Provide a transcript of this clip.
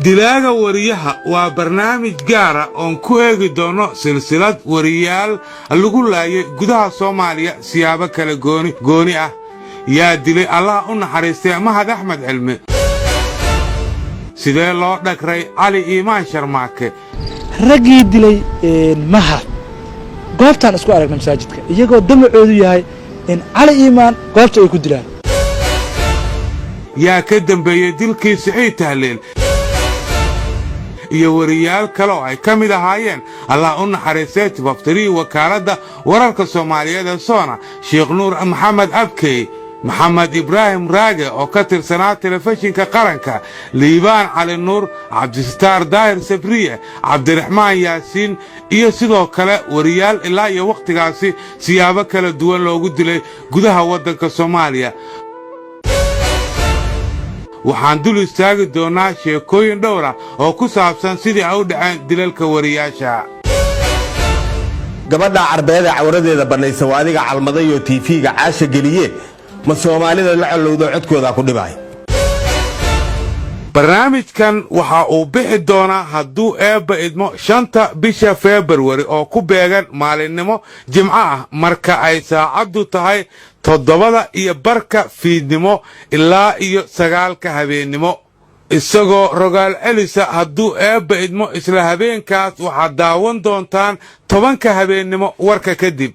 dilaaga wariyaha waa barnaamij gaar ah oo ku eegi doono silsilad wariyaal lagu laayay gudaha Soomaaliya siyaabo kala gooni ah yaa dilay Allah u naxariistay Mahad Axmed Cilmi sidee loo dhagray Ali Iimaan Sharmaake ragii dilay Mahad goobtan isku aragnay masaajidka iyagoo damacoodu yahay in Ali Iimaan goobta ay ku dilaan yaa ka dambeeyay dilkii Saciid Tahlil iyo wariyaal kale oo ay kamid ahaayeen Allah u naxariistay tibaftiri wakaalada wararka Soomaaliyeed ee Soona Sheekh Nuur Maxamed Abkey محمد إبراهيم راجع أو كتر سنة تلفزيون كقرنكا ليبان على النور عبد الستار داير سفرية عبد الرحمن ياسين يسيدو كلا وريال إلا يوقت قاسي سيابا كلا دوان لو قد لي قدها ودنك الصوماليا waxaan dul istaagi doonaa sheekooyin dhowr ah oo ku saabsan sidii ay u dhaceen dilalka wariyaasha gabadha Carbeed cawradeeda banaysa waa adiga calmaday iyo TV-ga caasha galiye ma Soomaalida la colowdo codkooda ku dhibay barnaamijkan waxa uu bixi doonaa hadduu eebba idmo 5 bisha February oo ku beegan maalinimo Jimco ah marka ay saacadu tahay 7:15 fiidnimo ilaa iyo 9 habeenimo isagoo rogaal celisa hadduu eebba idmo isla habeenkaas waxaad daawan doontaan 10 habeenimo warka kadib